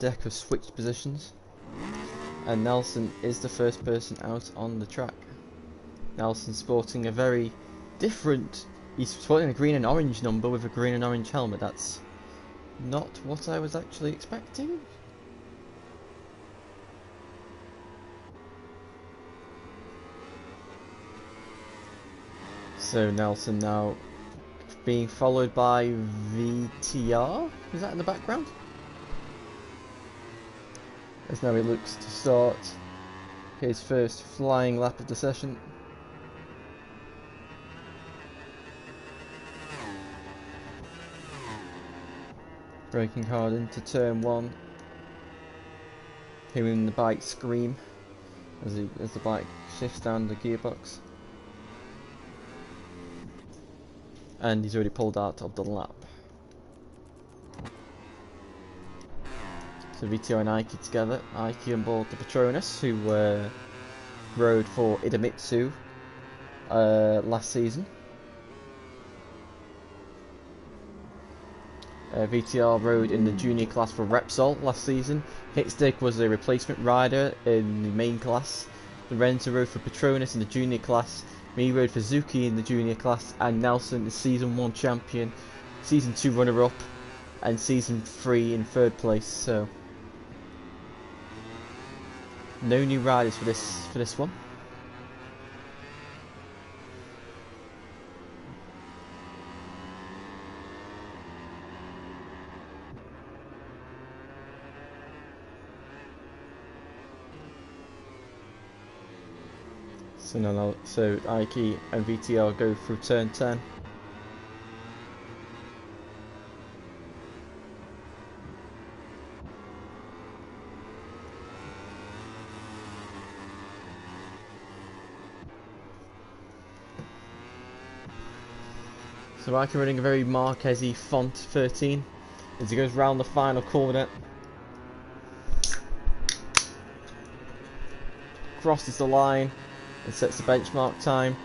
deck have switched positions, and Nelson is the first person out on the track. Nelson sporting a very different, he's sporting a green and orange number with a green and orange helmet. That's not what I was actually expecting. So Nelson now being followed by VTR, is that in the background? As now he looks to start his first flying lap of the session. Braking hard into turn 1. Hearing the bike scream as the bike shifts down the gearbox. And he's already pulled out of the lap. So VTO and Aiki together. Aiki on board the Patronus, who rode for Idemitsu last season. VTR rode in the junior class for Repsol last season. Hitstick was a replacement rider in the main class. Lorenzo rode for Patronus in the junior class. Me rode for Zuki in the junior class. And Nelson is Season 1 champion, Season 2 runner-up, and Season 3 in 3rd place. So no new riders for this one. So Aiki and VTR go through turn 10. So Aiki running a very Marquez-y font 13 as he goes round the final corner. Crosses the line and sets the benchmark time,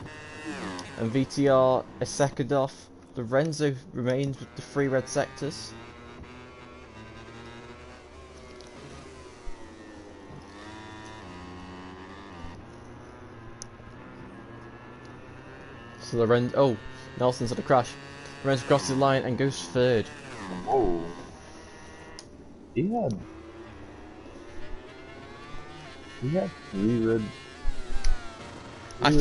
and VTR a second off. Lorenzo remains with the 3 red sectors. So Lorenzo, Nelson's had a crash. Lorenzo crosses the line and goes 3rd. Oh, he had 3 red. I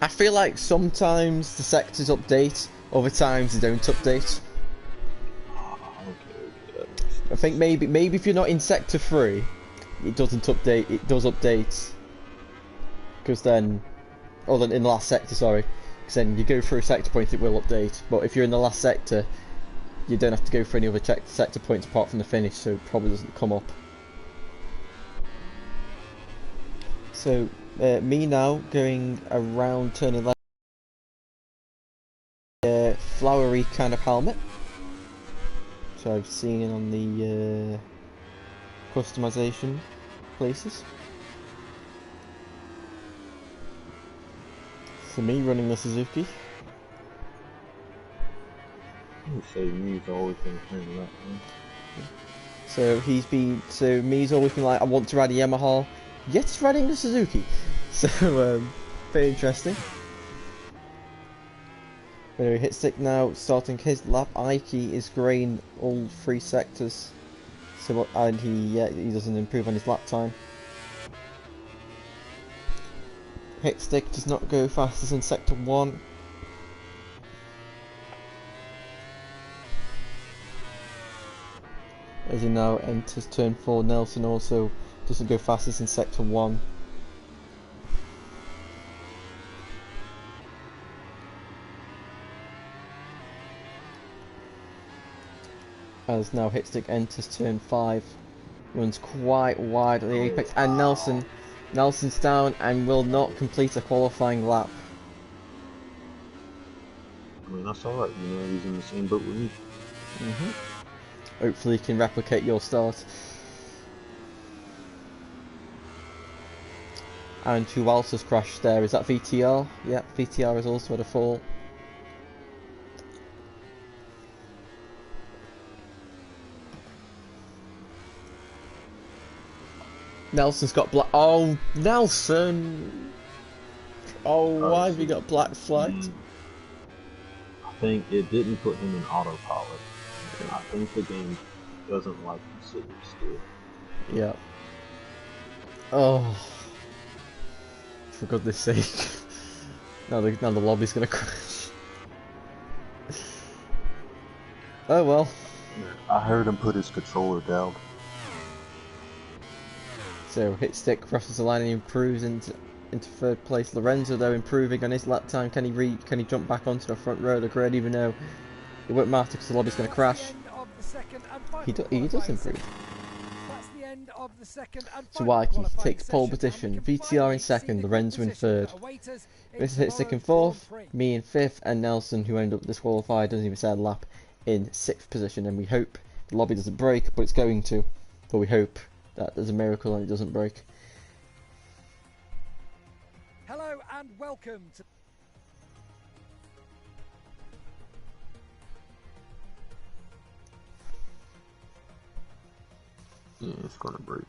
feel like sometimes the sectors update, other times they don't update. Okay. I think maybe if you're not in sector 3, it doesn't update. It does update, because then, in the last sector, sorry, because then you go through sector points, it will update. But if you're in the last sector, you don't have to go for any other sector points apart from the finish, so it probably doesn't come up. So me now going around turn 11, flowery kind of helmet. So I've seen it on the customization places. So me running the Suzuki. I would say me's always been kind of that way. So me's always been like, I want to ride a Yamaha, yet he's riding the Suzuki. So very interesting. Anyway, Hitstick now starting his lap. Aiki is greying all 3 sectors. So and he doesn't improve on his lap time. Hitstick does not go fastest in sector 1. As he now enters turn 4, Nelson also doesn't go fastest in sector 1. As now Hitstick enters turn 5, runs quite wide at the apex, and Nelson's down and will not complete a qualifying lap. I mean, that's alright, you know, he's in the same boat with me. Hopefully he can replicate your start. And who else has crashed there? Is that VTR? Yep, VTR has also had a fall. Nelson's got black. Oh, Nelson! Oh, why have you got black flagged? I think it didn't put him in autopilot. I think the game doesn't like him sitting still. Yeah. Oh, for goodness sake! Now the lobby's gonna crash. Oh well. I heard him put his controller down. So hit stick crosses the line and improves into third place. Lorenzo though improving on his lap time. Can he jump back onto the front row of the grid even though it won't matter because the lobby's going to crash? He does improve. So Waiki takes pole position. VTR in second. Lorenzo in third. Mr. hit stick in fourth. Me in fifth, and Nelson, who ended up disqualified, doesn't even say a lap, in sixth position. And we hope the lobby doesn't break, but it's going to. But we hope that there's a miracle and it doesn't break. Hello and welcome to... Yeah, it's gonna break.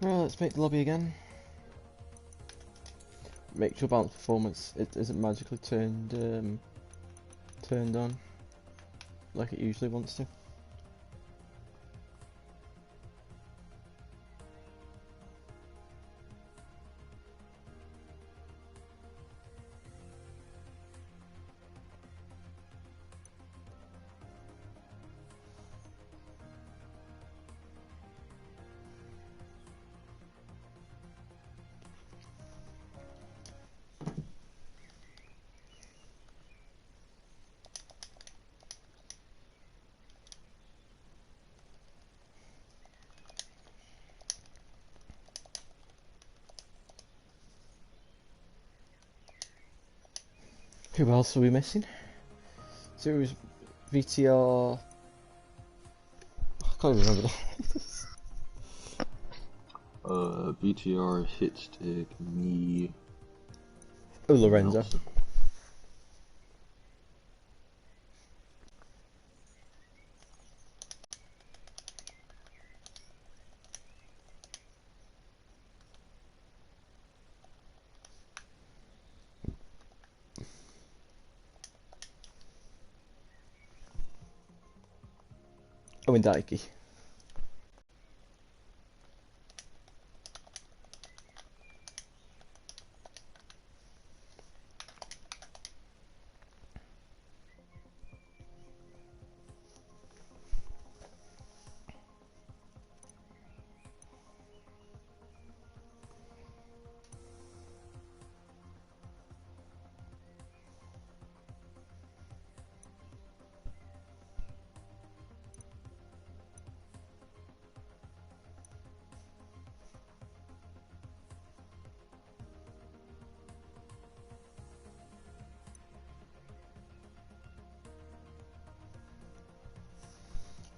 Well, let's make the lobby again. Make sure balance performance it isn't magically turned on like it usually wants to. Who else are we missing? So it was VTR. I can't even remember. BTR, hit stick, me. Oh, Lorenzo. Nelson. Oh, and Daiki.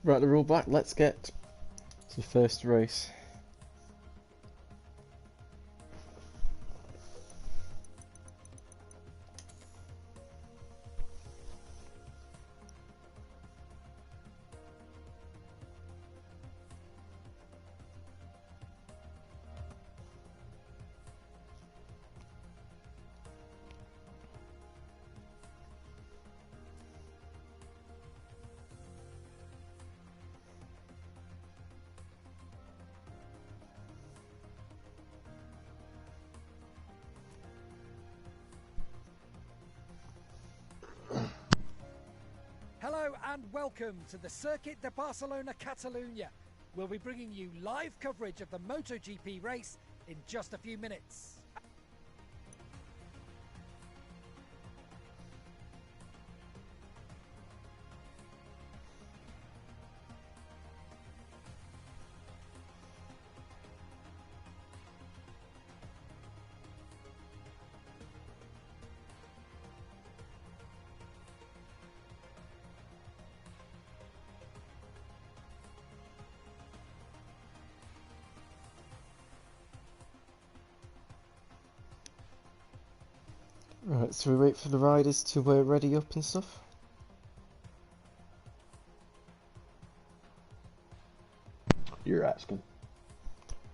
Right, the rule back. Let's get to the first race. welcome to the Circuit de Barcelona Catalunya. We'll be bringing you live coverage of the MotoGP race in just a few minutes. Right, so we wait for the riders to ready up and stuff. You're asking.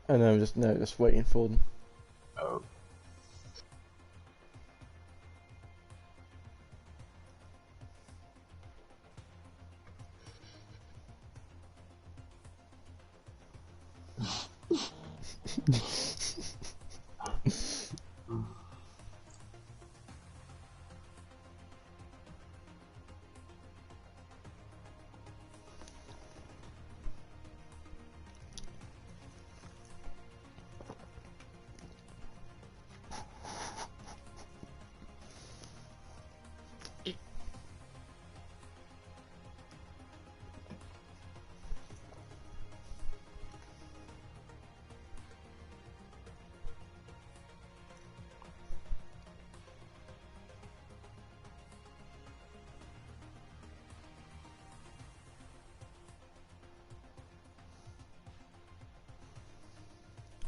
I know, just waiting for them. Oh.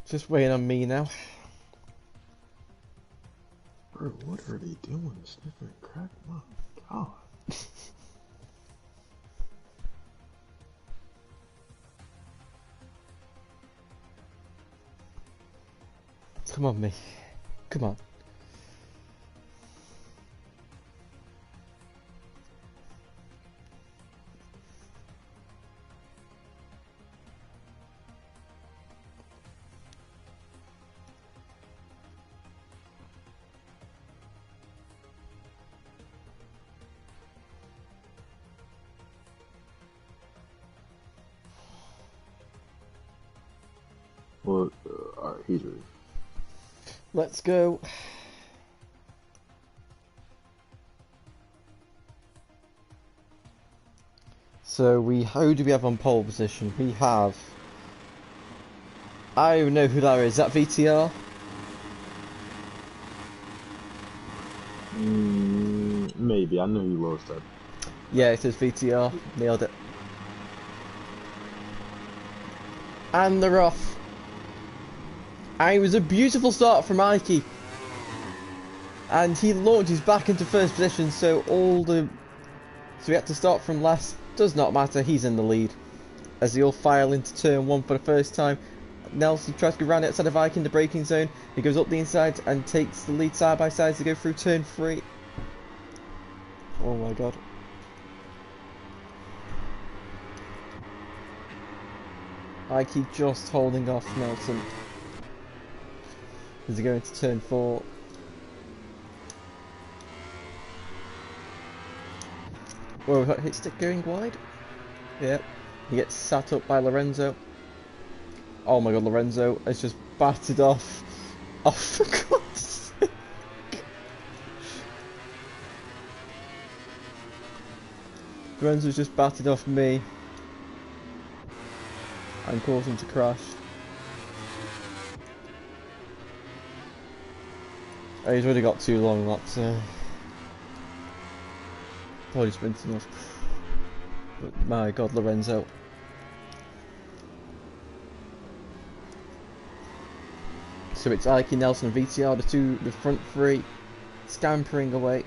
Just waiting on me now. Bro, what are they doing? Sniffing crack? My God. Come on, me. Come on. Well, alright, he's ready. Let's go. So who do we have on pole position? We have... I don't even know who that is. Is that VTR? Maybe. I knew you lost that. Yeah, it is VTR. Nailed it. And they're off. And it was a beautiful start from Mikey. And he launches back into first position, so so we had to start from last. Does not matter, he's in the lead. As they all file into turn 1 for the first time. Nelson tries to go round outside of Viking, the braking zone. He goes up the inside and takes the lead side by side to go through turn 3. Oh my god. Mikey just holding off Nelson. As they go into turn 4. Whoa, we've got hit stick going wide. Yep. He gets sat up by Lorenzo. Oh my god, Lorenzo has just battered off. Oh, for God's sake. Lorenzo's just battered off me. And caused him to crash. Oh, he's already got 2 long laps. Oh, he's sprinting off. But my god, Lorenzo. So it's Ike, Nelson and VTR, the front 3, scampering away.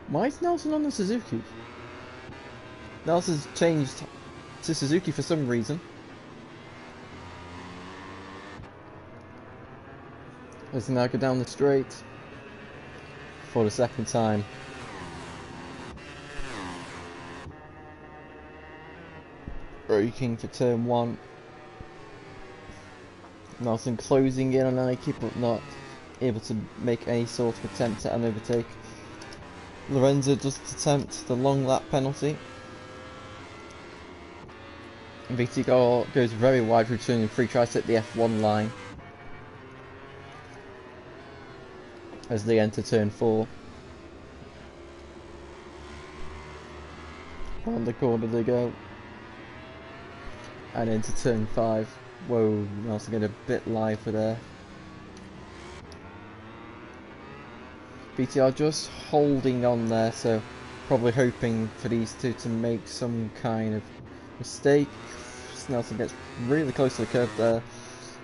Why is Nelson on the Suzuki? Nelson's changed to Suzuki for some reason. As they now go down the straight for the second time. Braking for turn 1. Nelson closing in on Nike, but not able to make any sort of attempt at an overtake. Lorenzo does attempt the long lap penalty. VT goes very wide, returning free, tries to hit the F1 line as they enter turn 4. Round the corner they go, and into turn 5. Whoa, Nelson getting a bit lively there. VTR just holding on there, so probably hoping for these two to make some kind of mistake. Nelson gets really close to the curb there,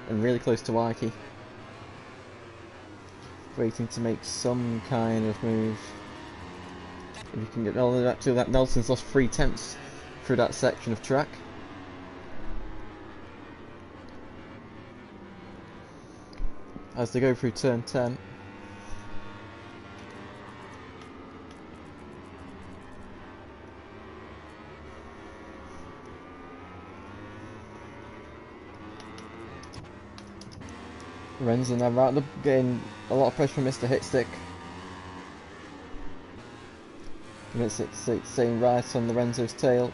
and really close to Ike. Waiting to make some kind of move. If you can get all that to that, Nelson's lost 3 tenths through that section of track. As they go through turn 10. Lorenzo now right up, getting a lot of pressure from Mr. Hitstick. Mr. Hitstick staying right on Lorenzo's tail.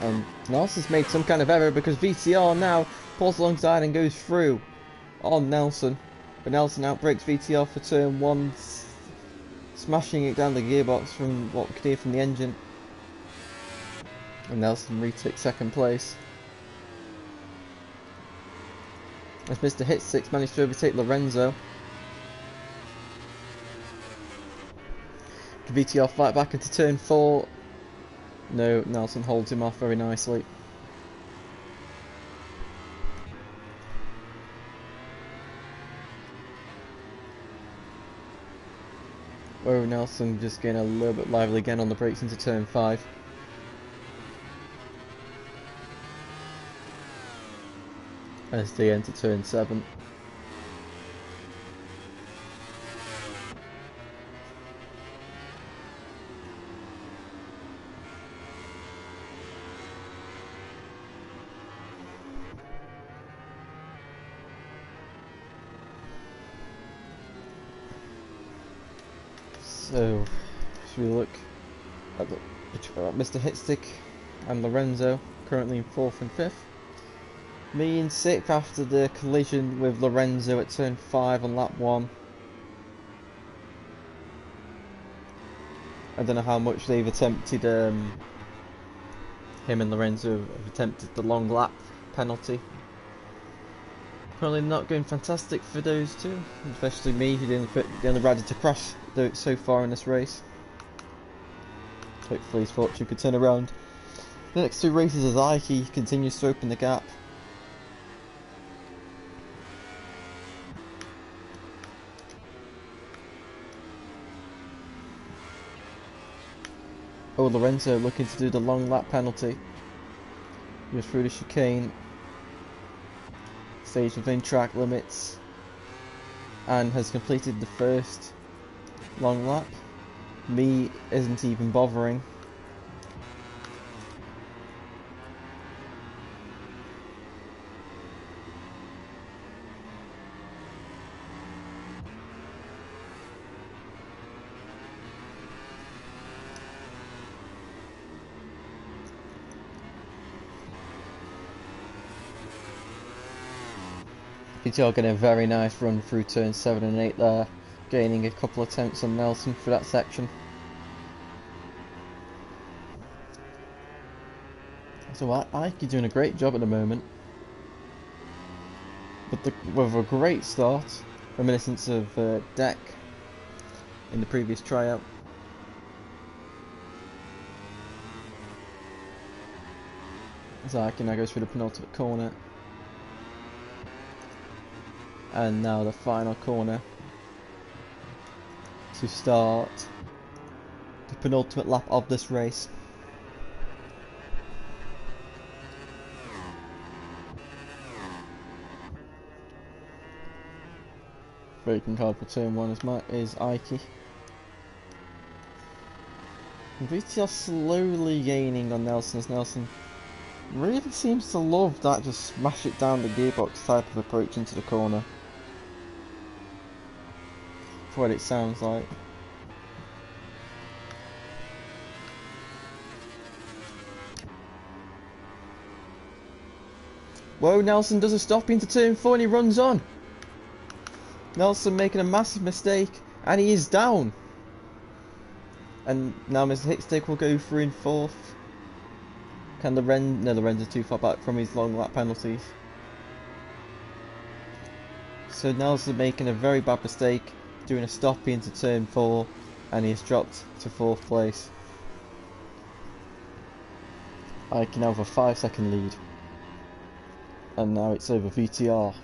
And Nelson's made some kind of error because VTR now pulls alongside and goes through on Nelson. But Nelson outbreaks VTR for turn 1, smashing it down the gearbox from what we could hear from the engine. And Nelson retakes 2nd place. As Mr. Hitstick managed to overtake Lorenzo. VTR fight back into turn 4. No, Nelson holds him off very nicely. Oh, Nelson just getting a little bit lively again on the brakes into turn 5. As they enter turn 7. So, should we look at Mr. Hitstick and Lorenzo, currently in 4th and 5th. Me in 6th after the collision with Lorenzo at turn 5 on lap 1. I don't know how much they've attempted, him and Lorenzo have attempted the long lap penalty. Probably not going fantastic for those two, especially me, who the only rider to crash so far in this race. Hopefully his fortune could turn around. The next 2 races as Ike continues to open the gap. Oh, Lorenzo looking to do the long lap penalty. He was through the chicane. Stays within track limits. And has completed the first long lap. Me isn't even bothering. PTR getting a very nice run through turns 7 and 8 there, gaining a couple of attempts on Nelson for that section. So Ike doing a great job at the moment, with a great start, reminiscent of Deck in the previous tryout. So Ike now goes through the penultimate corner. And now the final corner to start the penultimate lap of this race. Braking card for turn 1 is Ike. VTR slowly gaining on Nelson as Nelson really seems to love that just smash it down the gearbox type of approach into the corner. That's what it sounds like. Whoa, Nelson does a stop into turn 4 and he runs on. Nelson making a massive mistake and he is down. And now Mr. Hitstick will go through in 4th. Can no, Lorenzo's too far back from his long lap penalties. So Nelson making a very bad mistake, doing a stop into turn 4, and he has dropped to 4th place. I can have a 5-second lead. And now it's over VTR.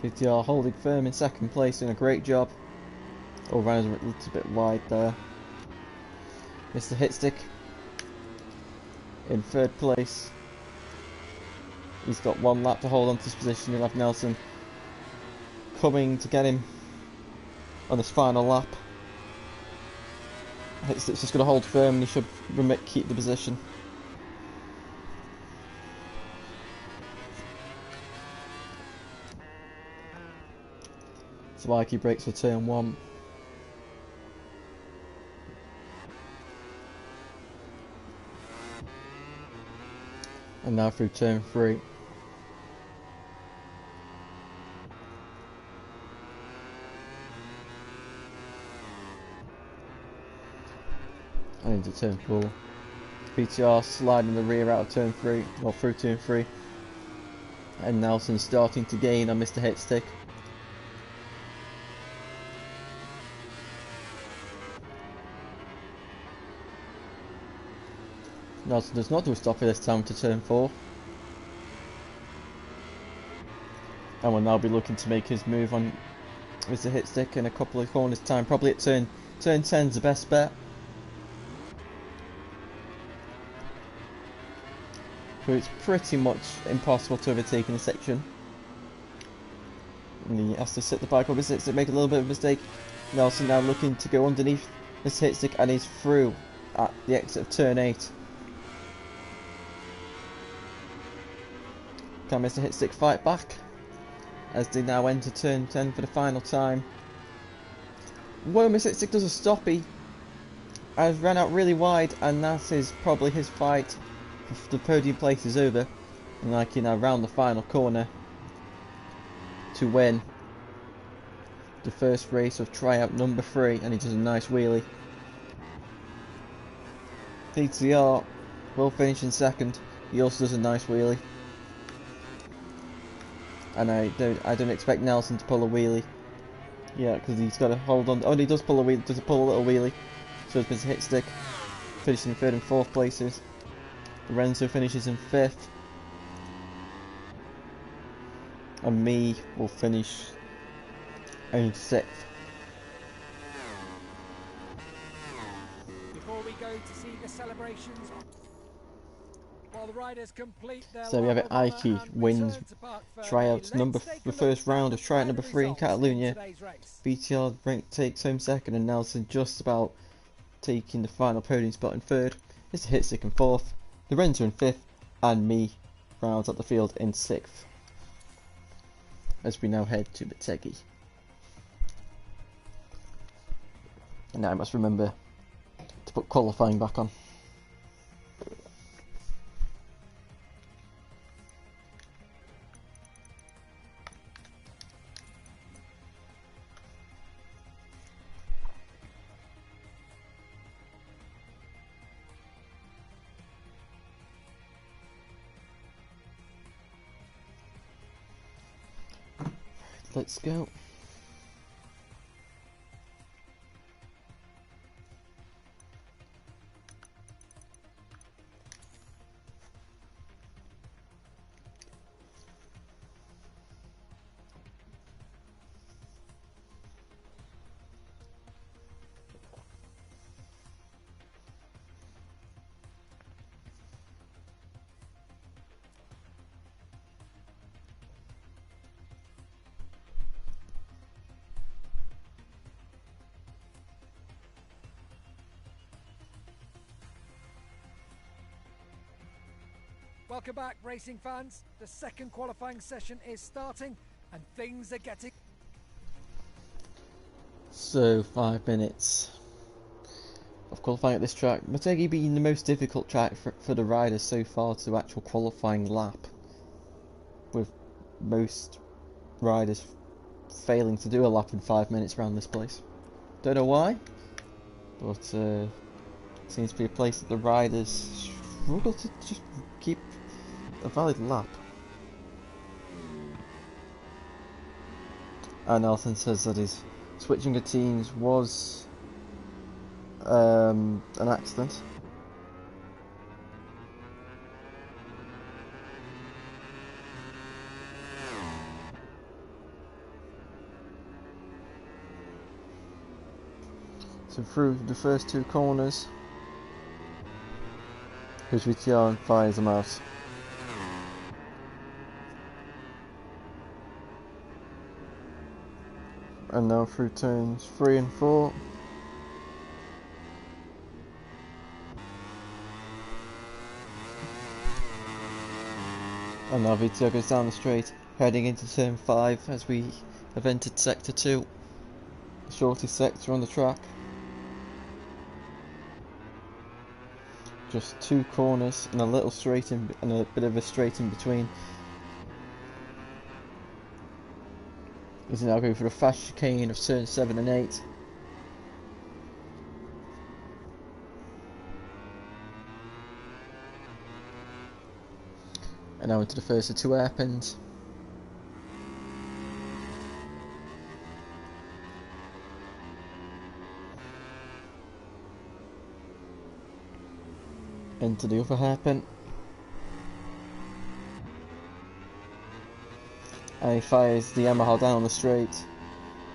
VTR holding firm in 2nd place, doing a great job. All round a little bit wide there. Mr. Hitstick in 3rd place. He's got 1 lap to hold on to his position. He'll have Nelson coming to get him on his final lap. Hitstick's just going to hold firm and he should keep the position. Zwicki brakes for turn 1. And now through turn 3. And into turn 4. PTR sliding the rear out of turn 3, or through turn 3. And Nelson starting to gain on Mr. Hitstick. Nelson does not do a stopper this time to turn 4. And will now be looking to make his move on Mr. Hitstick in a couple of corners time. Probably at turn 10 is the best bet. So it's pretty much impossible to overtake in this section. And he has to sit the bike up Mr. Hitstick, make a little bit of a mistake. Nelson now looking to go underneath Mr. Hitstick and he's through at the exit of turn 8. Can Mr. Hitstick fight back as they now enter turn 10 for the final time? Whoa, Mr. Hitstick does a stoppie. I've ran out really wide and that is probably his fight. The podium place is over and I can now round the final corner to win the first race of tryout number 3, and he does a nice wheelie. PTR will finish in 2nd. He also does a nice wheelie. And I don't expect Nelson to pull a wheelie. Yeah, because he's got to hold on. Oh, and he does pull a wheelie. Does pull a little wheelie. So it's Mr. Hitstick finishing in 3rd and 4th places. Lorenzo finishes in 5th. And me will finish in 6th. Before we go to see the celebrations, while the riders complete their So we have it. Ike wins tryouts the first round of tryout number 3 in Catalonia. VTR takes home 2nd, and Nelson just about taking the final podium spot in 3rd. Mr. Hitstick in 4th, Lorenzo in 5th, and me rounds up the field in 6th. As we now head to Bategi. And now I must remember to put qualifying back on. Let's go. Welcome back, racing fans. The second qualifying session is starting and things are getting... So, 5 minutes of qualifying at this track. MotoGP being the most difficult track for the riders so far to actual qualifying lap, with most riders failing to do a lap in 5 minutes around this place. Don't know why, but it seems to be a place that the riders struggle to just keep a valid lap. And Nelson says that his switching of teams was an accident. So through the first 2 corners, here's VTR and fires them out. And now through turns 3 and 4. And now VTR goes down the straight, heading into turn 5 as we have entered sector 2, the shortest sector on the track. Just 2 corners and a little straight and a bit of a straight in between. He's now going for the fast chicane of turn 7 and 8. And now into the first of 2 hairpins. Into the other hairpin. And he fires the Yamaha down the straight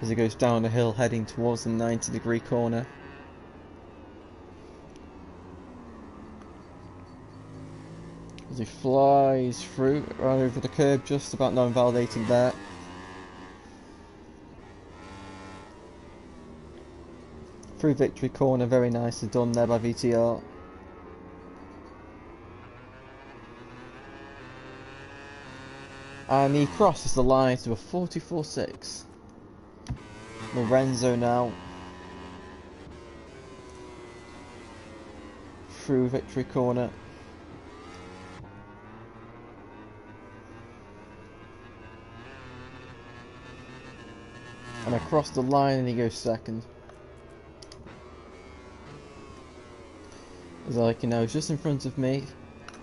as he goes down the hill heading towards the 90-degree corner. As he flies through, right over the curb, just about not invalidating there. Through victory corner, very nicely done there by VTR. And he crosses the line to a 44.6. Lorenzo now through victory corner. And across the line, and he goes second. As I can know, he's just in front of me.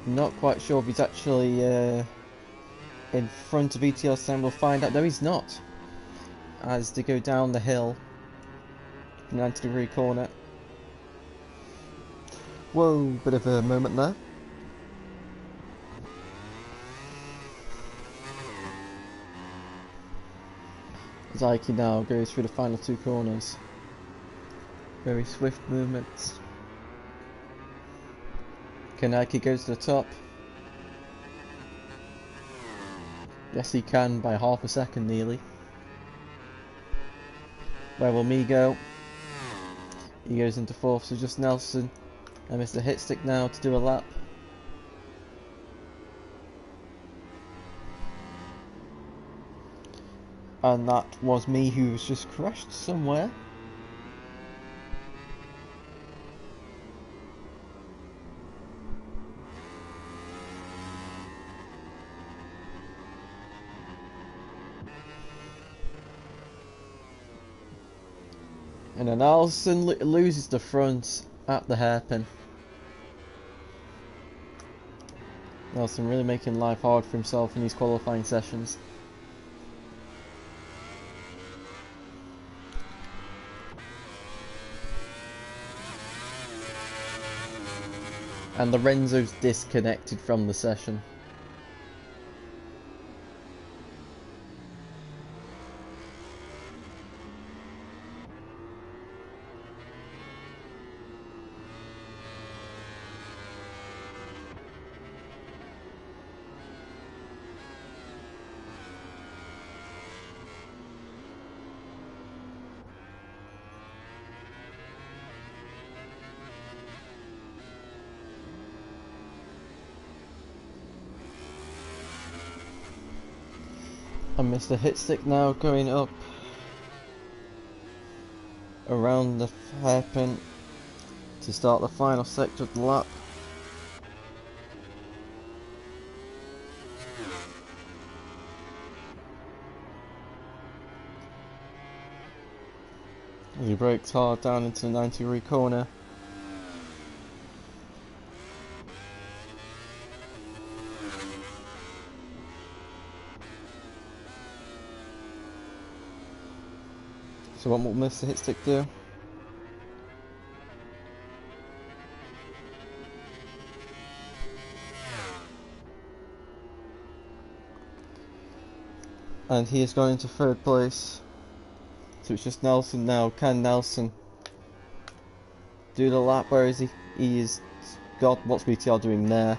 I'm not quite sure if he's actually in front of ETL Sam. We'll find out. No, he's not. As they go down the hill, 90-degree corner. Whoa, bit of a moment there. Zaiki now goes through the final 2 corners. Very swift movements. Kaneki goes to the top. Yes, he can by half a second nearly. Where will me go? He goes into 4th, so just Nelson and Mr. Hitstick now to do a lap. And that was me who was just crashed somewhere. And then Alison loses the front at the hairpin. Nelson really making life hard for himself in these qualifying sessions. And Lorenzo's disconnected from the session. And Mr. Hitstick now going up around the hairpin to start the final sector of the lap. As he brakes hard down into the 90-degree corner. So what will Mr. Hitstick do? And he is going into third place. So it's just Nelson now. Can Nelson do the lap? Where is he? He is... God, what's VTR doing there?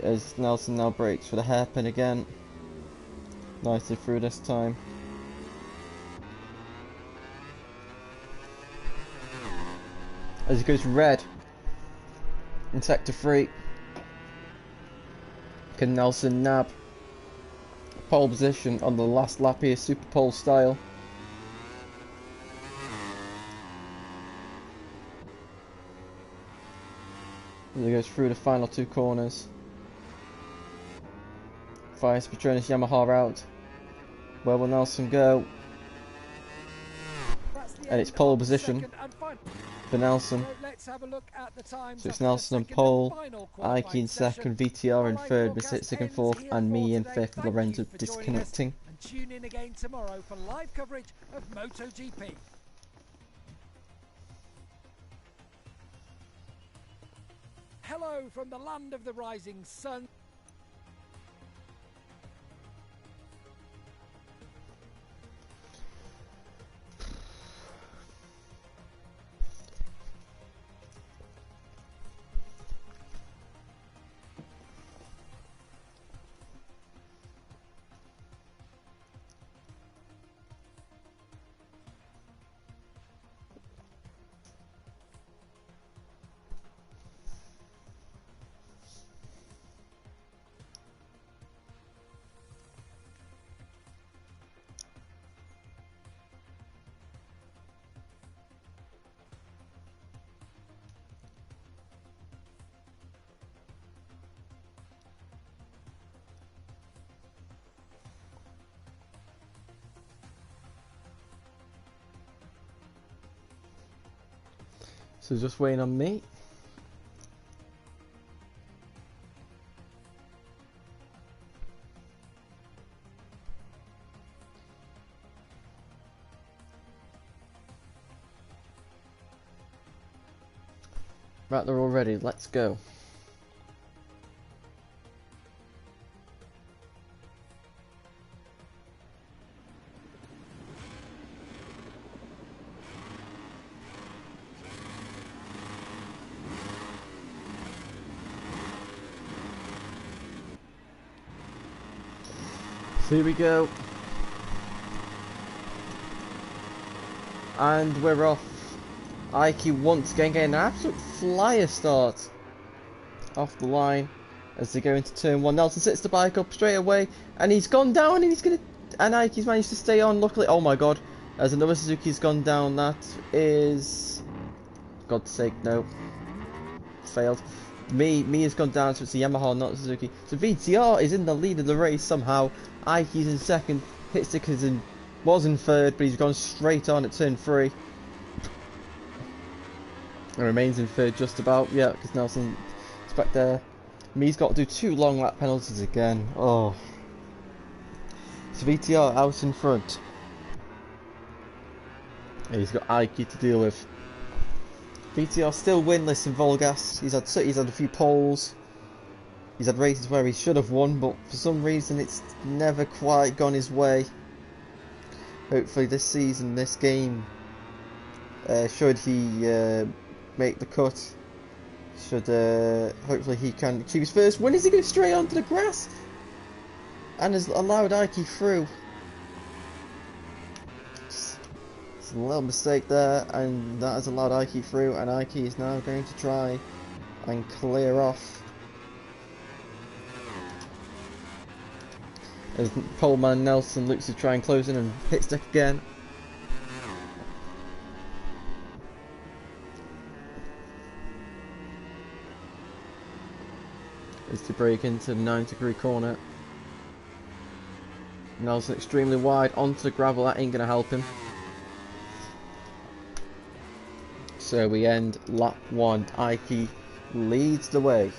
As Nelson now brakes for the hairpin again. Nicely through this time. As he goes red in sector 3. Can Nelson nab pole position on the last lap here, super pole style? As he goes through the final 2 corners. Fires Petronas Yamaha out. Where will Nelson go? And it's pole position for Nelson. So it's Nelson on pole, Ike in second, VTR in third, Mr. Hitstick in fourth, and me in fifth, Lorenzo disconnecting. And tune in again tomorrow for live coverage of MotoGP. Hello from the land of the rising sun. So just waiting on me. Right, they're all ready. Let's go. So here we go. And we're off. Ike once again getting an absolute flyer start off the line as they go into turn 1. Nelson sets the bike up straight away and he's gone down and he's gonna, and Ike's managed to stay on. Luckily, oh my god, as another Suzuki's gone down. That is, God's sake, no, failed. Me has gone down, so it's a Yamaha, not Suzuki. So VTR is in the lead of the race somehow. Ike's in second. Hitstick was in third, but he's gone straight on at turn 3. And remains in third just about, yeah, because Nelson is back there. Me's got to do 2 long lap penalties again. Oh. So VTR out in front. And he's got Ike to deal with. VTR still winless in VollGass. He's had a few poles. He's had races where he should have won, but for some reason it's never quite gone his way. Hopefully this season, this game, should he make the cut, hopefully he can achieve his first win. Is he going straight onto the grass? And has allowed Ike through. It's a little mistake there, and that has allowed Ike through, and Ike is now going to try and clear off. As poleman Nelson looks to try and close in and hit stick again. As to break into the 9-degree corner. Nelson extremely wide onto the gravel, that ain't going to help him. So we end lap 1. Ike leads the way.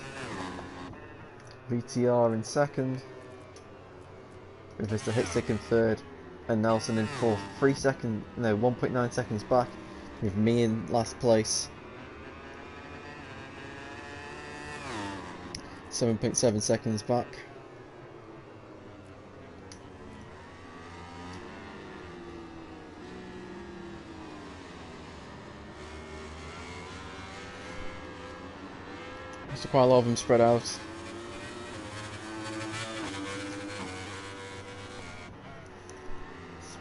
VTR in second. With Mr. Hitstick in third. And Nelson in fourth. 1.9 seconds back. With me in last place. 7.7 seconds back. There's quite a lot of them spread out.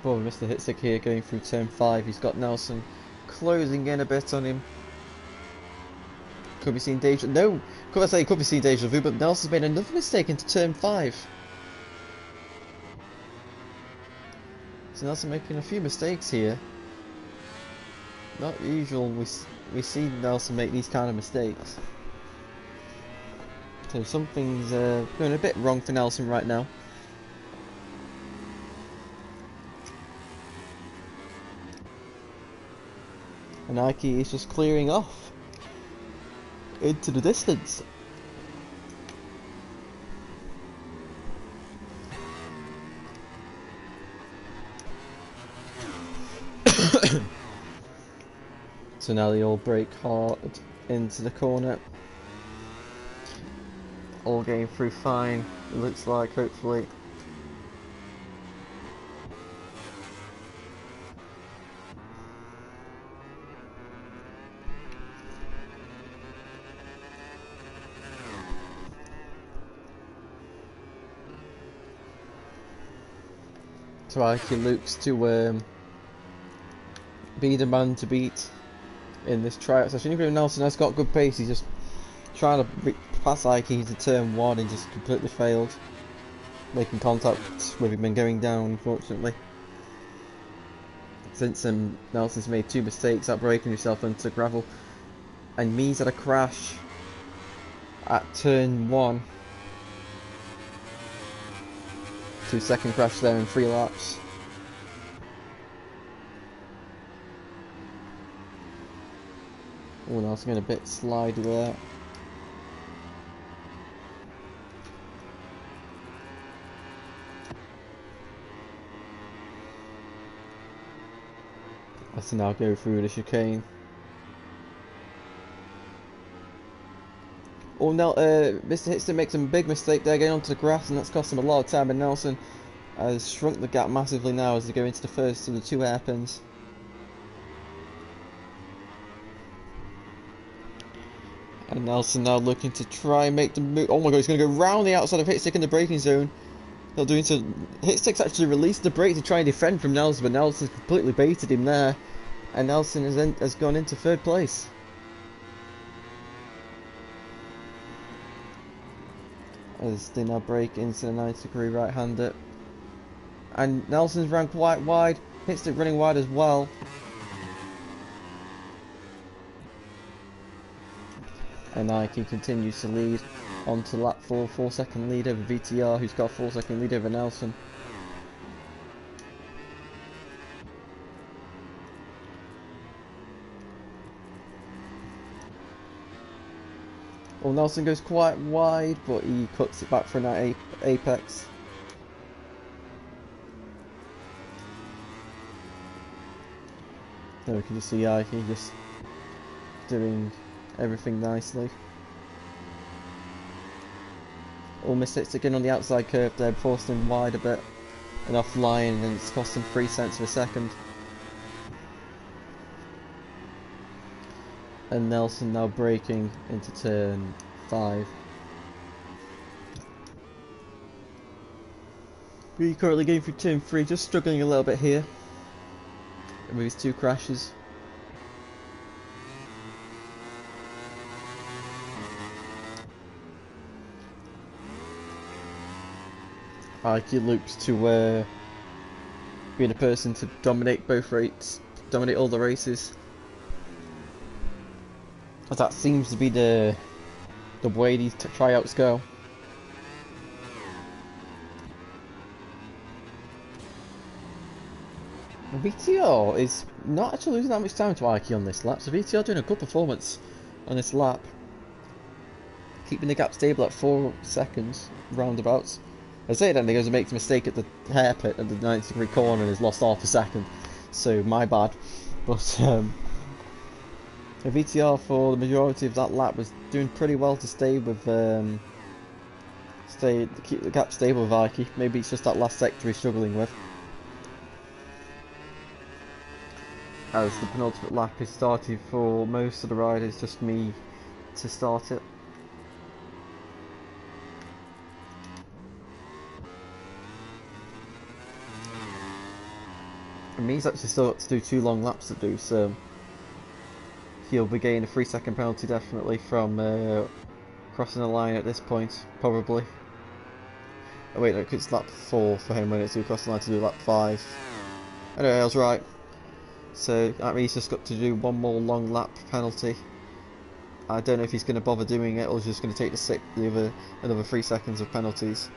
Probably Mr. Hitstick here going through turn 5. He's got Nelson closing in a bit on him. Could be seeing deja vu. No, could be seeing deja vu, but Nelson's made another mistake into turn 5. So Nelson making a few mistakes here. Not usual. We see Nelson make these kind of mistakes. So something's going a bit wrong for Nelson right now. And Ike is just clearing off into the distance. So now they all break hard into the corner. All going through fine, it looks like, hopefully. So Ike looks to be the man to beat in this tryout session. Even though Nelson has got good pace, he's just trying to pass Ike into turn 1 and just completely failed. Making contact with him and going down, unfortunately. Since Nelson's made 2 mistakes at breaking himself into gravel. And Mees had a crash at turn 1. 2-second crash there in 3 laps. Oh, Nelson getting a bit slidey there. Let's now go through the chicane. Oh, now Mr. Hitstick makes a big mistake there, getting onto the grass, and that's cost him a lot of time. And Nelson has shrunk the gap massively now as they go into the first of the 2 hairpins. And Nelson now looking to try and make the move. Oh my god, he's going to go round the outside of Hitstick in the braking zone. They're doing so. Hitstick's actually released the brake to try and defend from Nelson, but Nelson's completely baited him there. And Nelson has gone into 3rd place. As they now break into the 90-degree right-hander. And Nelson's ran quite wide. Hitstick running wide as well. And Ike continues to lead on to lap 4, 4-second lead over VTR, who's got a 4-second lead over Nelson. Well, Nelson goes quite wide, but he cuts it back for an apex. There we can just see Ike just doing everything nicely. Almost hits again on the outside curve there, forced him wide a bit and offline, and it's cost him 3 cents of a second. And Nelson now braking into turn 5. We're currently going through turn 3, just struggling a little bit here with his 2 crashes. Ike looks to being a person to dominate both rates, dominate all the races. As that seems to be the way these tryouts go. VTR is not actually losing that much time to Ike on this lap, so VTR doing a good performance on this lap. Keeping the gap stable at 4 seconds, roundabouts. I say that because he makes a mistake at the hairpin at the 90-degree corner and has lost half a second, so my bad. But VTR for the majority of that lap was doing pretty well to stay with keep the gap stable with Ike. Maybe it's just that last sector he's struggling with. As the penultimate lap is started for most of the riders, just me to start it. And me's actually still got to do 2 long laps to do, so he'll be getting a 3-second penalty definitely from crossing the line at this point, probably. Oh wait, no, it's lap 4 for him when it's to cross the line to do lap 5. Anyway, I was right. So that means he's just got to do 1 more long lap penalty. I don't know if he's going to bother doing it or he's just going to take another 3 seconds of penalties.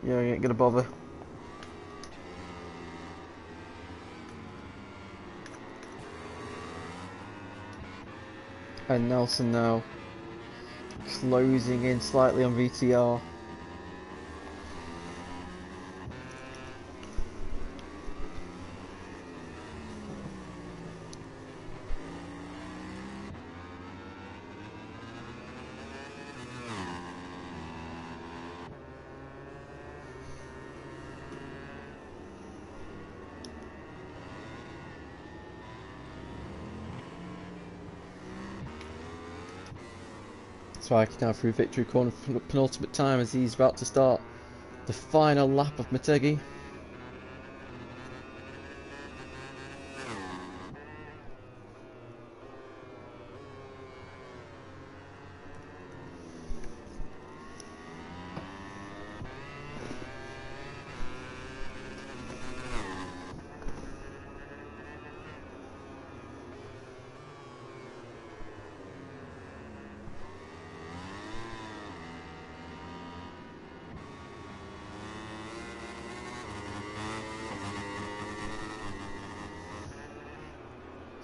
Yeah, he ain't going to bother. And Nelson now closing in slightly on VTR. So I can now through victory corner for the penultimate time as he's about to start the final lap of Motegi.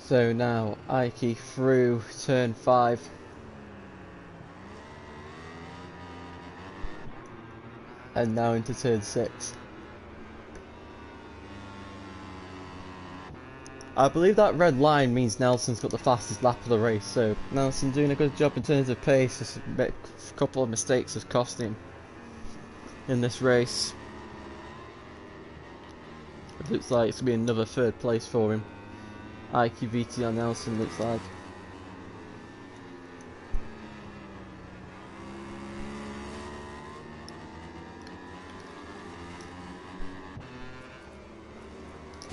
So now Ike through turn 5. And now into turn 6. I believe that red line means Nelson's got the fastest lap of the race, so Nelson doing a good job in terms of pace. Just a couple of mistakes has cost him in this race. It looks like it's going to be another 3rd place for him. Ike VTR Nelson looks like.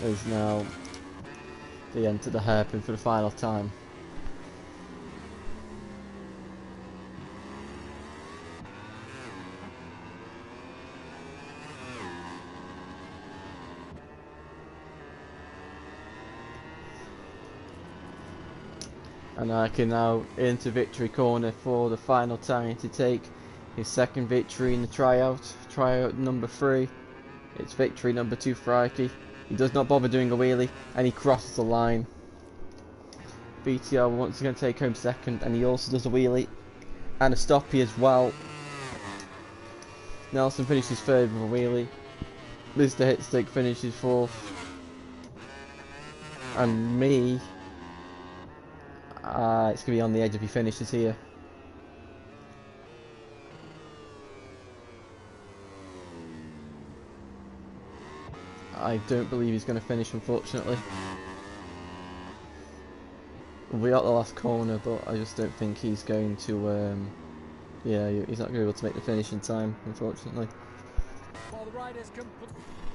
Is now they enter the hairpin for the final time. And Ike now into victory corner for the final time to take his 2nd victory in the tryout number 3. It's victory number 2 for Ike. He does not bother doing a wheelie and he crosses the line. VTR once again take home 2nd, and he also does a wheelie and a stoppie as well. Nelson finishes 3rd with a wheelie. Mr. Hitstick finishes 4th. And me, it's going to be on the edge if he finishes here. I don't believe he's going to finish, unfortunately. We're at the last corner, but I just don't think he's going to, yeah, he's not going to be able to make the finish in time, unfortunately. While the riders can put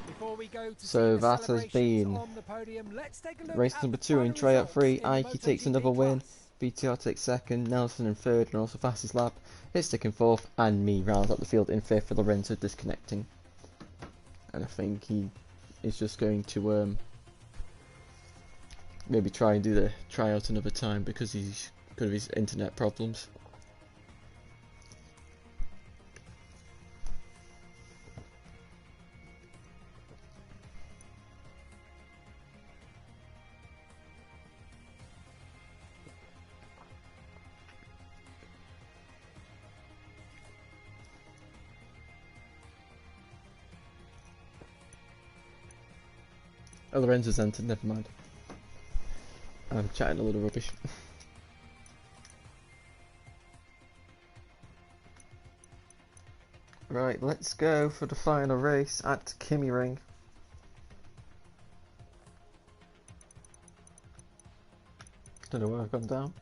the Before we go to So see the that has celebrations been on the podium, let's take a look race at number the 2 in final tryout 3. results in the Aiki takes another MotoGP win. class. VTR takes second, Nelson in third and also fastest lap. Hitstick in fourth, and me rounds up the field in fifth for Lorenzo disconnecting. And I think he is just going to maybe try and do the tryout another time because he's got his internet problems. Oh, Lorenzo's entered, never mind. I'm chatting a little rubbish. Right, let's go for the final race at Kimi Ring. Don't know where I've gone down.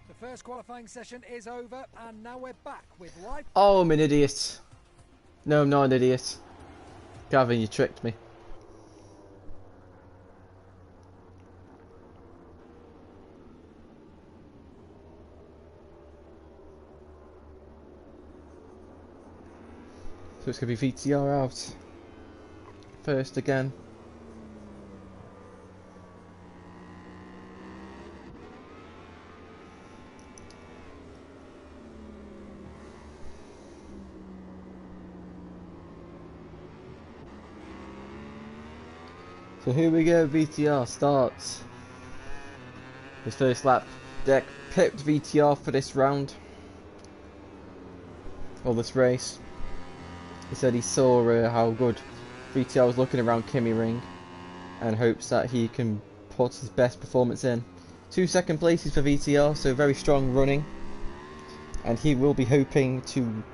The first qualifying session is over, and now we're back with live. Oh, I'm an idiot. No, I'm not an idiot. Gavin, you tricked me. So it's going to be VTR out first again. So here we go, VTR starts. His first lap. Deck picked VTR for this round. Or this race. He said he saw how good VTR was looking around Kimi Ring and hopes that he can put his best performance in. 2 second places for VTR, so very strong running. And he will be hoping to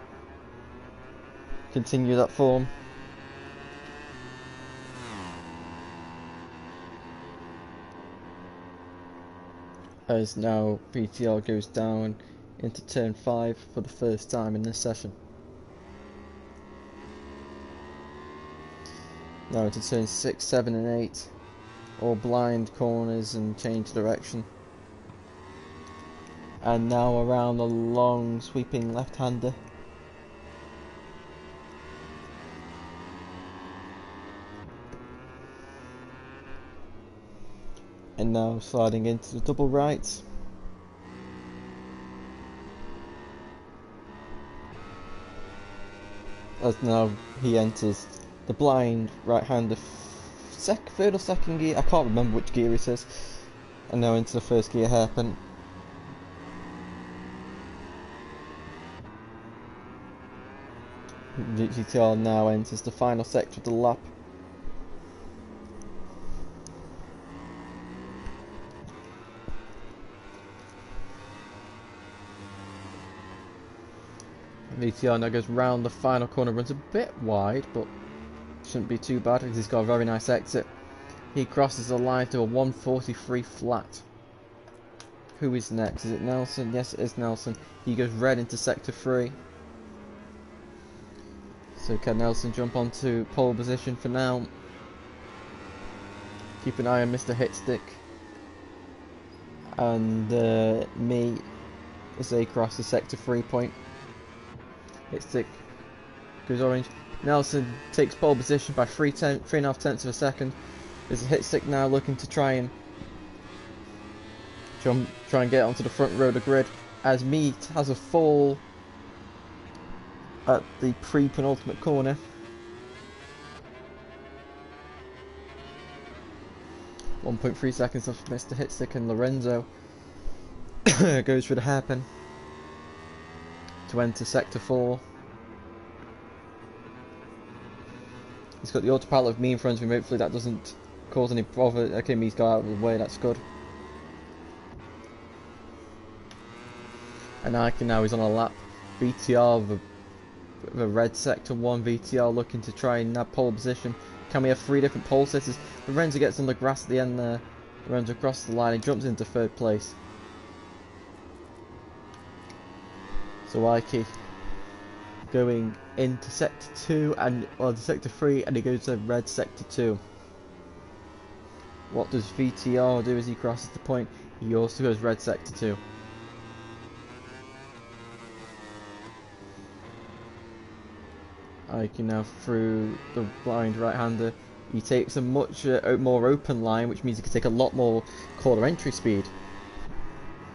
continue that form. As now VTR goes down into turn 5 for the first time in this session. Now into turns 6, 7 and 8, all blind corners and change direction. And now around the long sweeping left-hander. And now sliding into the double right. As now he enters the blind right-hander third or second gear, I can't remember which gear it is, and now into the first gear hairpin. VTR now enters the final sector of the lap. VTR now goes round the final corner, runs a bit wide, but shouldn't be too bad because he's got a very nice exit. He crosses the line to a 143 flat. Who is next? Is it Nelson? Yes, it is Nelson. He goes red into sector 3. So can Nelson jump onto pole position for now? Keep an eye on Mr. Hitstick. And me as they cross the sector 3 point. Hitstick goes orange. Nelson takes pole position by 3.5 tenths of a second. There's a Hitstick now looking to try and get onto the front row of the grid. As Meat has a fall at the pre-penultimate corner. .3 seconds off Mr. Hitstick, and Lorenzo goes for the hairpin to enter sector 4. He's got the autopilot of me in front of him. Hopefully that doesn't cause any bother. Okay, me's got out of the way. That's good. And Ike now is on a lap. VTR, the red sector 1 VTR looking to try and nab pole position. Can we have 3 different pole sitters? Lorenzo gets on the grass at the end there. Lorenzo crosses the line and jumps into 3rd place. So Ike going into sector 2 and to sector 3, and he goes to red sector 2. What does VTR do as he crosses the point? He also goes red sector 2. Ike now through the blind right-hander. He takes a much more open line, which means he can take a lot more corner entry speed.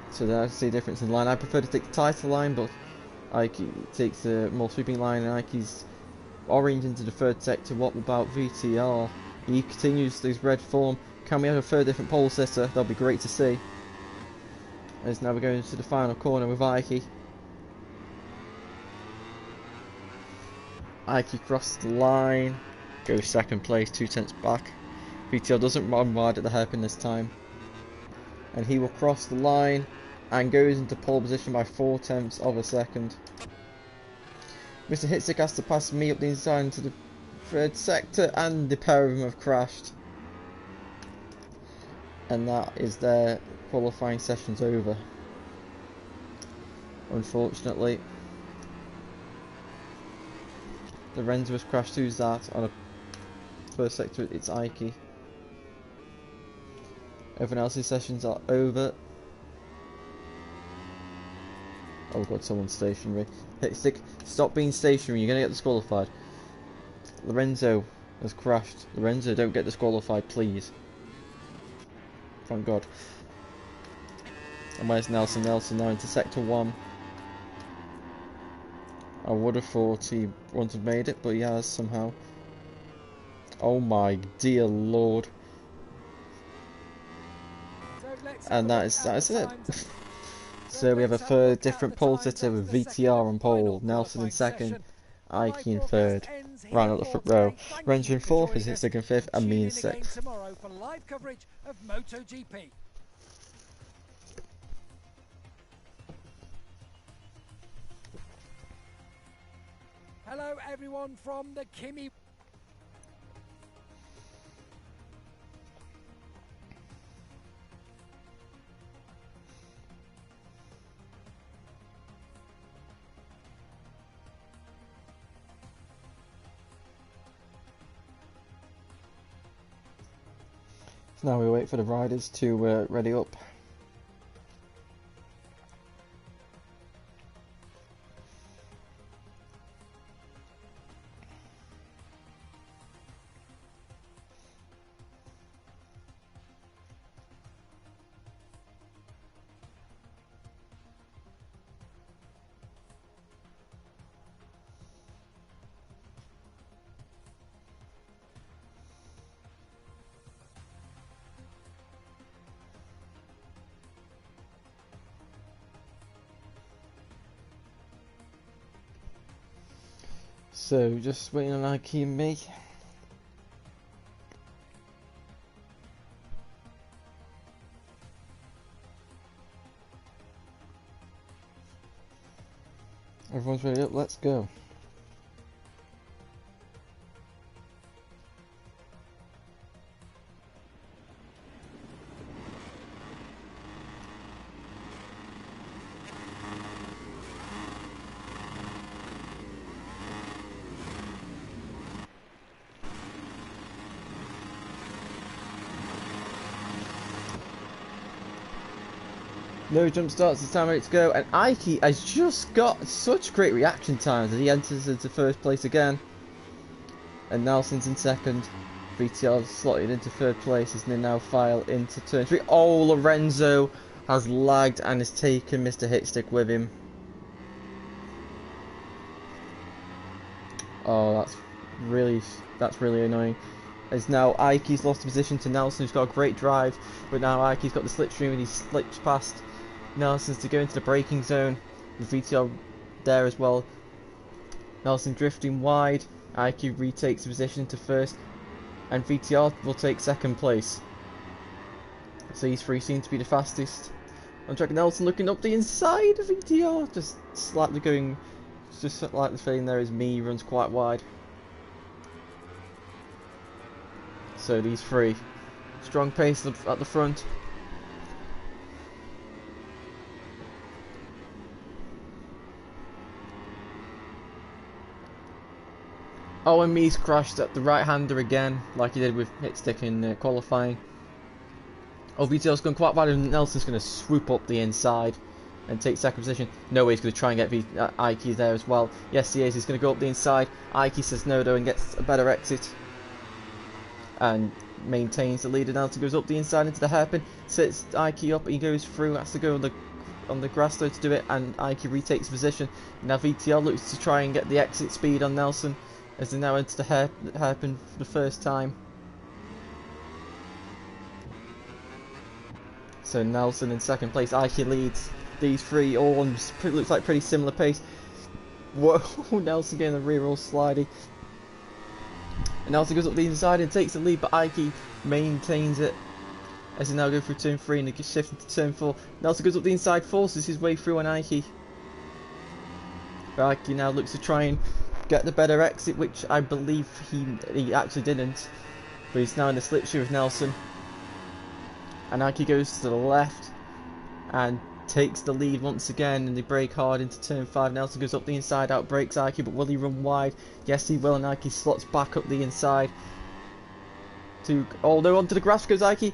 So that's the difference in line. I prefer to take the tighter line, but Ike takes a more sweeping line, and Ike's orange into the 3rd sector. What about VTR? He continues his red form. Can we have a 3rd different pole sitter? That'll be great to see. As now we're going to the final corner with Ike. Ike crosses the line, goes 2nd place, 2 tenths back. VTR doesn't run wide at the hairpin this time, and he will cross the line and goes into pole position by 4 tenths of a second. Mr. Hitstick has to pass me up the inside into the 3rd sector, and the pair of them have crashed. And that is their qualifying sessions over. Unfortunately, Lorenzo has crashed. Who's that? On a 1st sector, it's Ike. Everyone else's sessions are over. Oh god, someone's stationary. Hitstick, stop being stationary, you're gonna get disqualified. Lorenzo has crashed. Lorenzo, don't get disqualified, please. Thank god. And where's Nelson? Nelson now into sector 1. I would have thought he wouldn't have made it, but he has somehow. Oh my dear lord. And that is it. So we have a 3rd different pole sitter with VTR on pole, Nelson in 2nd, Ike in 3rd, round out the front row. Renzo in 4th, is Hitstick in 5th, and me in 6th. Tomorrow for live coverage of MotoGP. Hello everyone from the Kimi. So now we wait for the riders to ready up. So, just waiting on Ike and me. Everyone's ready up, let's go. No jump starts, it's time ready to go, and Ike has just got such great reaction times as he enters into 1st place again. And Nelson's in 2nd. VTR slotted into 3rd place as they now file into turn 3. Oh, Lorenzo has lagged and has taken Mr. Hitstick with him. Oh, that's really annoying. As now Ike's lost position to Nelson, who's got a great drive, but now Ike's got the slipstream and he slips past Nelson's to go into the braking zone. The VTR there as well. Nelson drifting wide. Aiki retakes position to first, and VTR will take second place. So these three seem to be the fastest. And Jack Nelson looking up the inside of VTR, just slightly going, just like the feeling there is me, runs quite wide. So these three, strong pace at the front. Oh, and Mees crashed at the right-hander again, like he did with Hitstick in qualifying. Oh, VTL's gone quite wide, and Nelson's going to swoop up the inside and take second position. No way he's going to try and get Aiki there as well. Yes, he is. He's going to go up the inside. Aiki says no, though, and gets a better exit. And maintains the lead, and Nelson goes up the inside into the hairpin. Sets Aiki up, he goes through, has to go on the grass though to do it, and Aiki retakes position. Now VTL looks to try and get the exit speed on Nelson, as they now enter the hairpin for the first time. So Nelson in second place, Aiki leads these three all on looks like pretty similar pace. Whoa, Nelson getting the rear all slidey. And Nelson goes up the inside and takes the lead, but Aiki maintains it as he now goes through turn 3 and they shift into turn 4. Nelson goes up the inside, forces his way through on Aiki. But Aiki now looks to try and get the better exit, which I believe he actually didn't. But he's now in the slipstream with Nelson. And Aiki goes to the left and takes the lead once again, and they brake hard into turn 5. Nelson goes up the inside, out brakes Aiki, but will he run wide? Yes, he will, and Aiki slots back up the inside. Oh no, onto the grass goes Aiki,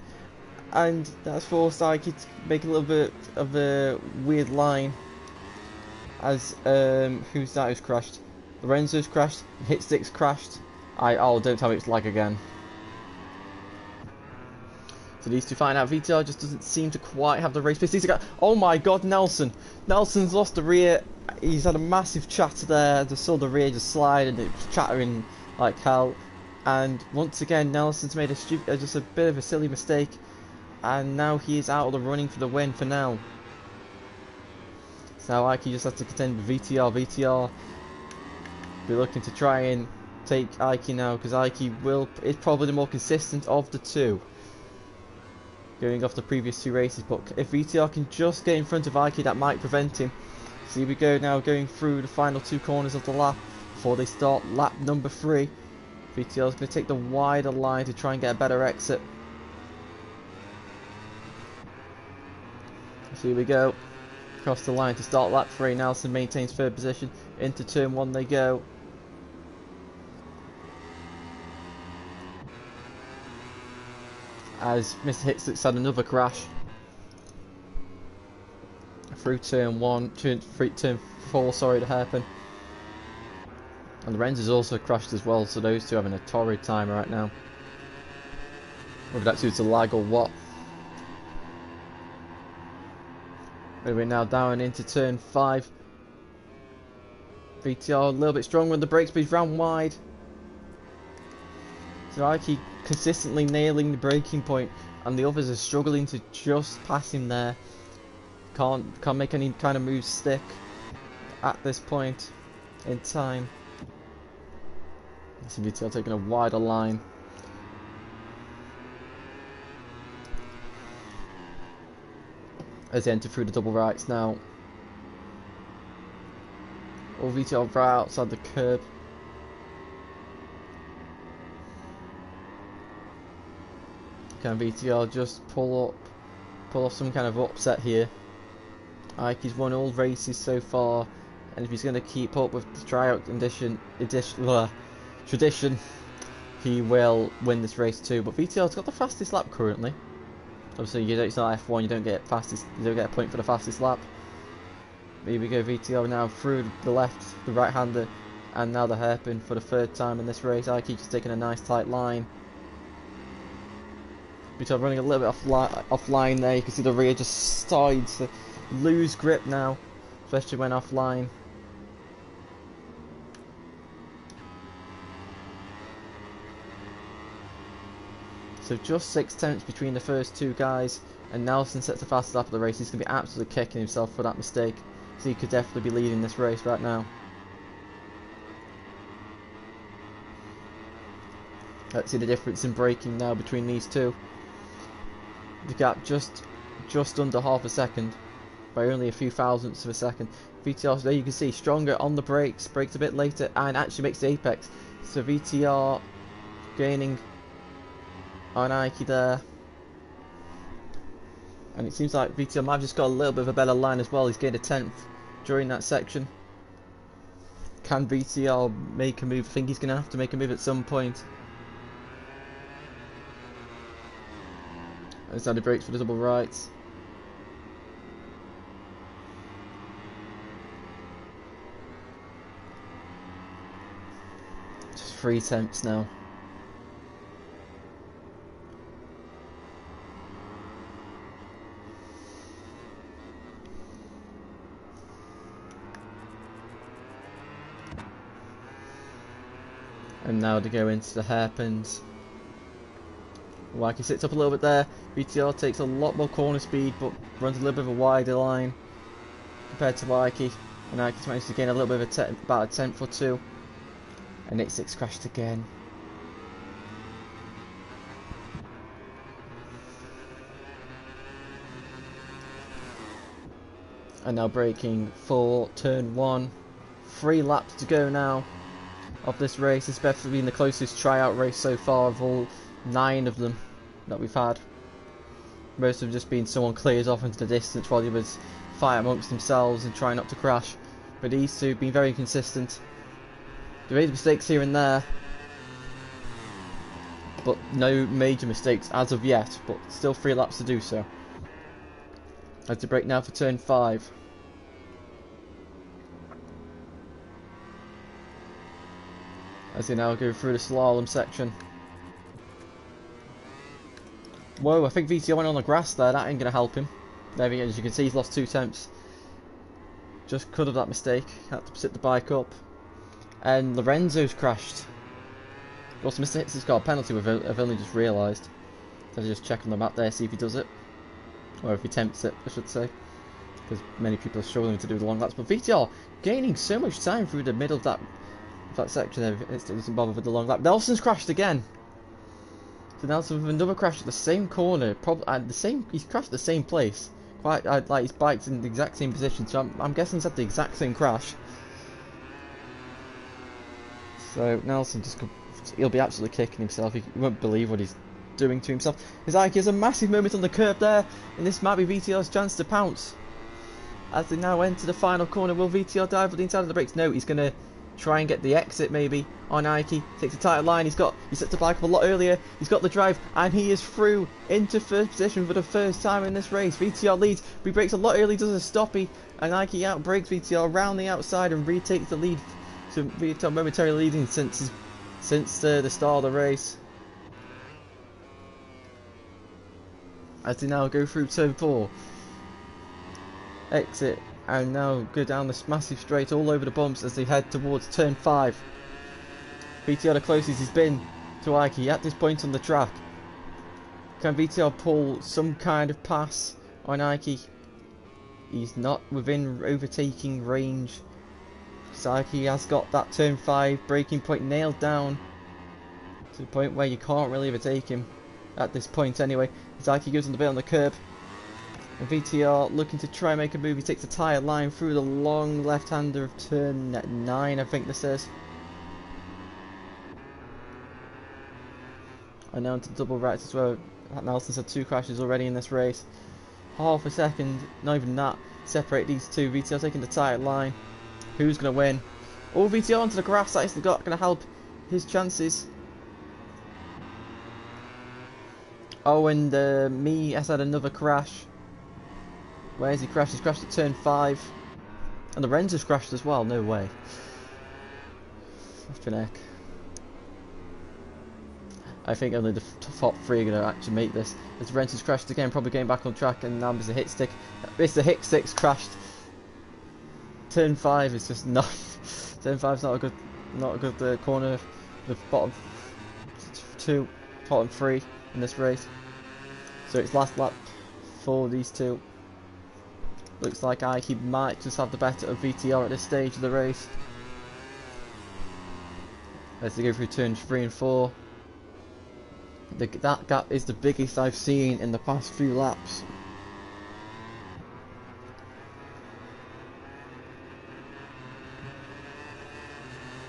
and that's forced Aiki to make a little bit of a weird line. As who's crashed? Lorenzo's crashed, Hitstick's crashed. Oh, don't tell me it's lag again. So these two find out. VTR just doesn't seem to quite have the race pace. Oh my god, Nelson! Nelson's lost the rear. He's had a massive chatter there. Just saw the rear just slide and it was chattering like hell. And once again, Nelson's made just a bit of a silly mistake. And now he is out of the running for the win for now. So now Aiki just has to contend with VTR. VTR be looking to try and take Aiki now, because Aiki is probably the more consistent of the two, going off the previous two races. But if VTR can just get in front of Aiki, that might prevent him. So here we go now, going through the final two corners of the lap before they start lap number 3. VTR is going to take the wider line to try and get a better exit. So here we go, across the line to start lap 3. Nelson maintains third position. Into turn 1 they go. As Mr. Hitstick's had another crash through turn 4, sorry, the hairpin. And Lorenzo's also crashed as well, so those two having a torrid time right now. Whether that's due to lag or what. But we're now down into turn 5. VTR a little bit stronger on the brakes, but he's round wide. So Aiki consistently nailing the braking point, and the others are struggling to just pass him there. Can't make any kind of moves stick at this point in time. VTR taking a wider line. As they enter through the double rights now. Or VTR right outside the curb. Can VTR just pull off some kind of upset here? Aiki's won all races so far, and if he's going to keep up with the tryout tradition, he will win this race too. But VTR's got the fastest lap currently. Obviously, it's not F1. You don't get a point for the fastest lap. But here we go, VTR now through the left, the right-hander, and now the hairpin for the 3rd time in this race. Aiki just taking a nice tight line. VTR running a little bit offline there. You can see the rear just starting to lose grip now, especially when offline. So just 6 tenths between the first two guys, and Nelson sets the fastest lap of the race. He's going to be absolutely kicking himself for that mistake, so he could definitely be leading this race right now. Let's see the difference in braking now between these two. The gap just under half a second, by only a few thousandths of a second. VTR, there you can see, stronger on the brakes, brakes a bit later, and actually makes the apex. So VTR gaining on Ike there. And it seems like VTR might have just got a little bit of a better line as well. He's gained a 10th during that section. Can VTR make a move? I think he's going to have to make a move at some point. That's how he brakes for the double rights. Just 3 tenths now. And now to go into the hairpins. Wacky sits up a little bit there. VTR takes a lot more corner speed, but runs a little bit of a wider line compared to Wacky. And Ike's managed to gain a little bit of about a 10th or 2. And 86 crashed again. And now braking for turn 1. 3 laps to go now of this race. It's definitely been the closest tryout race so far of all 9 of them that we've had. Most have just been someone clears off into the distance while the others fight amongst themselves and try not to crash. But these two have been very consistent. They made mistakes here and there, but no major mistakes as of yet, but still 3 laps to do so. As to brake now for turn 5. As they now go through the slalom section. Whoa, I think VTR went on the grass there, that ain't going to help him. There he is, as you can see he's lost 2 tenths. Just cut of that mistake, had to sit the bike up. And Lorenzo's crashed. Also, Mr. Hicks has got a penalty, I've only just realised. So I'll just check on the map there, see if he does it. Or if he attempts it, I should say. Because many people are struggling to do the long laps. But VTR gaining so much time through the middle of that section there, it doesn't bother with the long lap. Nelson's crashed again. So Nelson with another crash at the same corner, he's crashed at the same place. Quite like his bike's in the exact same position, so I'm guessing he's had the exact same crash. So Nelson he'll be absolutely kicking himself. He won't believe what he's doing to himself. His Ike has a massive moment on the curb there, and this might be VTR's chance to pounce. As they now enter the final corner, will VTR dive with the inside of the brakes? No, he's going to try and get the exit maybe on Ike. Takes a tighter line. He sets the bike up a lot earlier. He's got the drive, and he is through into first position for the first time in this race. VTR leads, but he brakes a lot early, does a stoppie, and Ike outbrakes VTR around the outside and retakes the lead. So VTR momentarily leading since the start of the race. As they now go through turn 4. Exit, and now go down this massive straight all over the bumps as they head towards turn 5. VTR the closest he's been to Ike at this point on the track. Can VTR pull some kind of pass on Ike? He's not within overtaking range. So Ike has got that turn 5 braking point nailed down to the point where you can't really overtake him at this point anyway. As Ike goes on the bit on the curb. And VTR looking to try and make a move. He takes a tight line through the long left-hander of turn 9, I think this is. And now into double rights as well. Nelson's had 2 crashes already in this race. Half a second, not even that, separate these two. VTR taking the tight line. Who's going to win? Oh, VTR onto the grass. That is going to help his chances. Oh, and me has had another crash. Where has he crashed? He's crashed at turn 5. And Lorenzo's crashed as well. No way. Flippin' heck. I think only the top 3 are going to actually make this. As Lorenzo's crashed again, probably getting back on track, and now Mr. Hitstick. Mr. Hitstick's crashed. Turn 5 is just not. Turn 5's not a good corner. The bottom 2, bottom 3 in this race. So it's last lap for these two. Looks like Ike might just have the better of VTR at this stage of the race. As they go through turns 3 and 4. That gap is the biggest I've seen in the past few laps.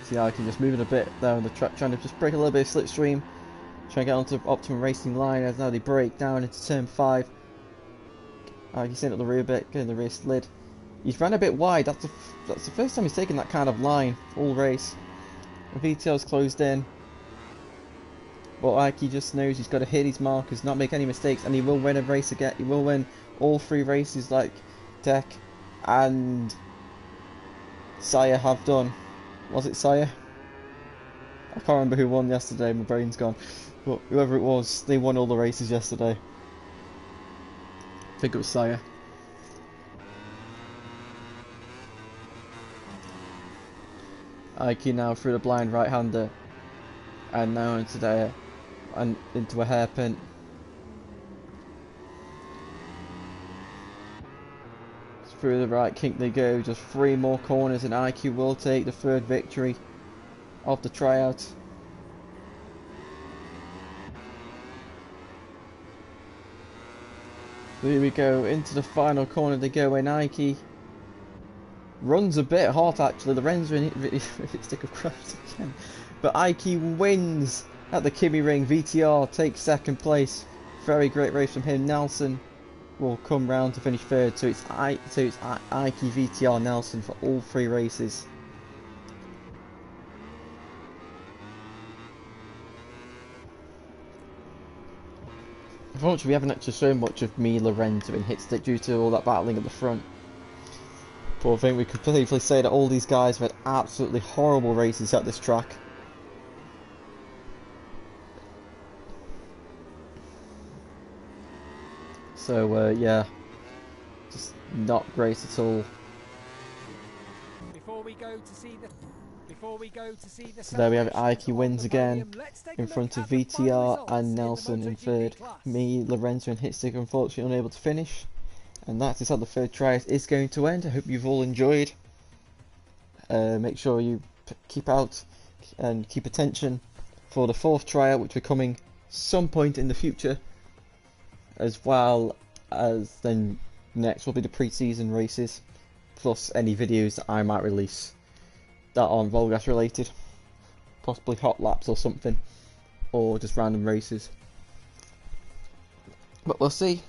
See how I can just moving a bit down the track, trying to just break a little bit of slipstream, trying to get onto the optimum racing line as now they break down into turn 5. He's in at the rear bit, getting the rear slid. He's ran a bit wide. That's the first time he's taken that kind of line all race. The VTL's closed in, but Ike just knows he's got to hit his markers, not make any mistakes, and he will win a race again. He will win all 3 races like Deck and Sire have done. Was it Sire? I can't remember who won yesterday, my brain's gone. But whoever it was, they won all the races yesterday. I think it was Sire. Ike now through the blind right-hander, and now into there, and into a hairpin. Through the right kink they go, just 3 more corners and IQ will take the 3rd victory of the tryout. Here we go, into the final corner they go, and Ike runs a bit hot actually. The Ren's really stick of crabs again. But Ike wins at the Kimi Ring. VTR takes 2nd place. Very great race from him. Nelson will come round to finish 3rd. So it's Ike, VTR, Nelson for all 3 races. Unfortunately, we haven't actually shown much of me, Lorenzo, and Hitstick due to all that battling at the front. But I think we could safely say that all these guys have had absolutely horrible races at this track. So yeah, just not great at all. Before we go to see the So there we have it. Ike wins again in front of VTR and Nelson in 3rd. Me, Lorenzo, and Hitstick unfortunately unable to finish. And that is how the 3rd tryout is going to end. I hope you've all enjoyed. Make sure you keep out and keep attention for the 4th tryout, which will be coming some point in the future, as well as then next will be the pre-season races, plus any videos that I might release that aren't VollGazz related, possibly hot laps or something, or just random races. But we'll see.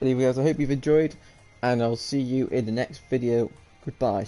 Anyway, guys, I hope you've enjoyed, and I'll see you in the next video. Goodbye.